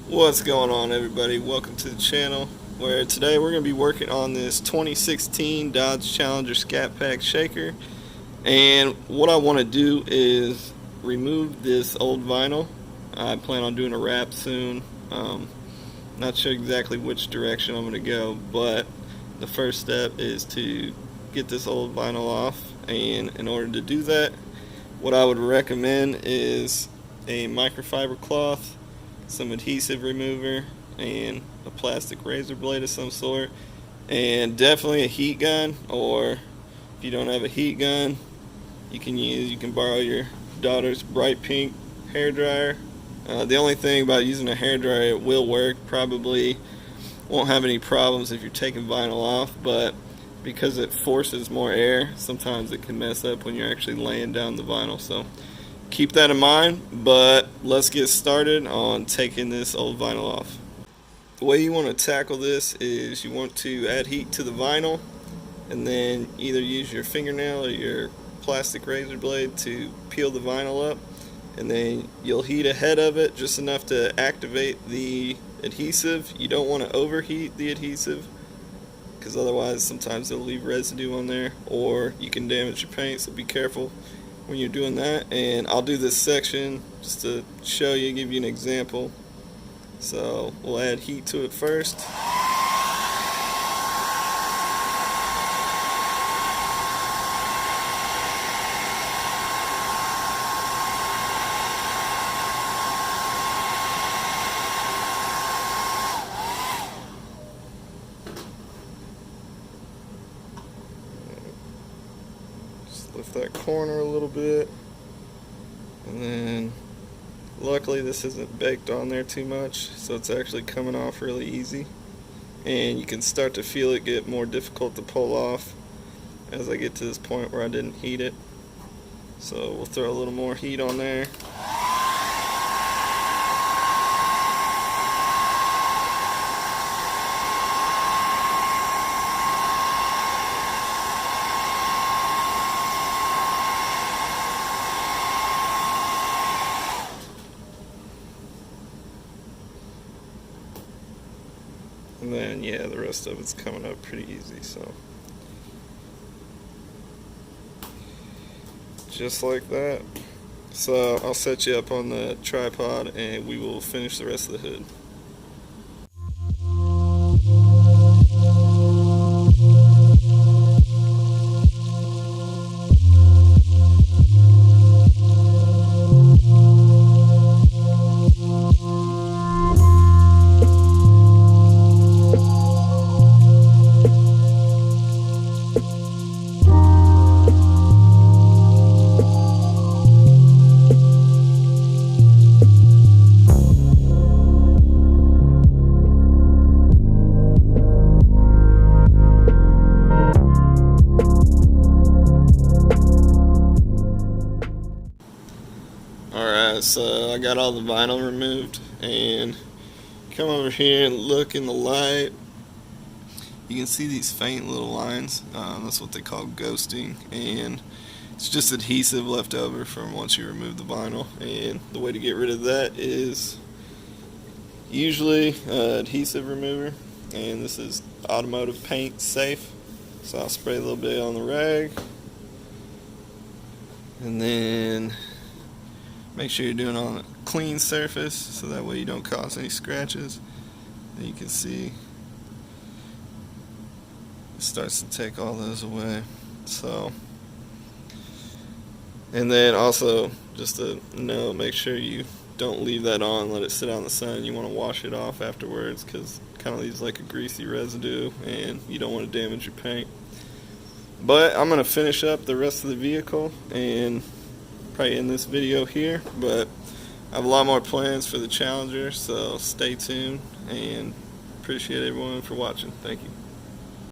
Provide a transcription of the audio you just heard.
What's going on, everybody? Welcome to the channel, where today we're going to be working on this 2016 Dodge Challenger Scat Pack shaker. And what I want to do is remove this old vinyl. I plan on doing a wrap soon. Not sure exactly which direction I'm going to go, but the first step is to get this old vinyl off. And in order to do that, what I would recommend is a microfiber cloth, some adhesive remover, and a plastic razor blade of some sort, and definitely a heat gun. Or if you don't have a heat gun, you can borrow your daughter's bright pink hair dryer. The only thing about using a hair dryer, it will work, probably won't have any problems if you're taking vinyl off, but because it forces more air, sometimes it can mess up when you're actually laying down the vinyl. So keep that in mind, but let's get started on taking this old vinyl off. The way you want to tackle this is you want to add heat to the vinyl, and then either use your fingernail or your plastic razor blade to peel the vinyl up, and then you'll heat ahead of it just enough to activate the adhesive. You don't want to overheat the adhesive, because otherwise sometimes it'll leave residue on there, or you can damage your paint, so be careful when you're doing that. And I'll do this section just to show you, give you an example. So we'll add heat to it first. Lift that corner a little bit, and then luckily this isn't baked on there too much, so it's actually coming off really easy, and you can start to feel it get more difficult to pull off as I get to this point where I didn't heat it. So we'll throw a little more heat on there. And then, yeah, the rest of it's coming up pretty easy. So just like that. So I'll set you up on the tripod and we will finish the rest of the hood. Alright, so I got all the vinyl removed, and come over here and look in the light. You can see these faint little lines. That's what they call ghosting, and it's just adhesive left over from once you remove the vinyl. And the way to get rid of that is usually adhesive remover, and this is automotive paint safe. So I'll spray a little bit on the rag, and then make sure you're doing it on a clean surface so that way you don't cause any scratches. And you can see it starts to take all those away. So, and then also just to know, make sure you don't leave that on, let it sit out in the sun. You want to wash it off afterwards, because it kind of leaves like a greasy residue and you don't want to damage your paint. But I'm going to finish up the rest of the vehicle and probably end this video here, but I have a lot more plans for the Challenger, so stay tuned, and appreciate everyone for watching. Thank you.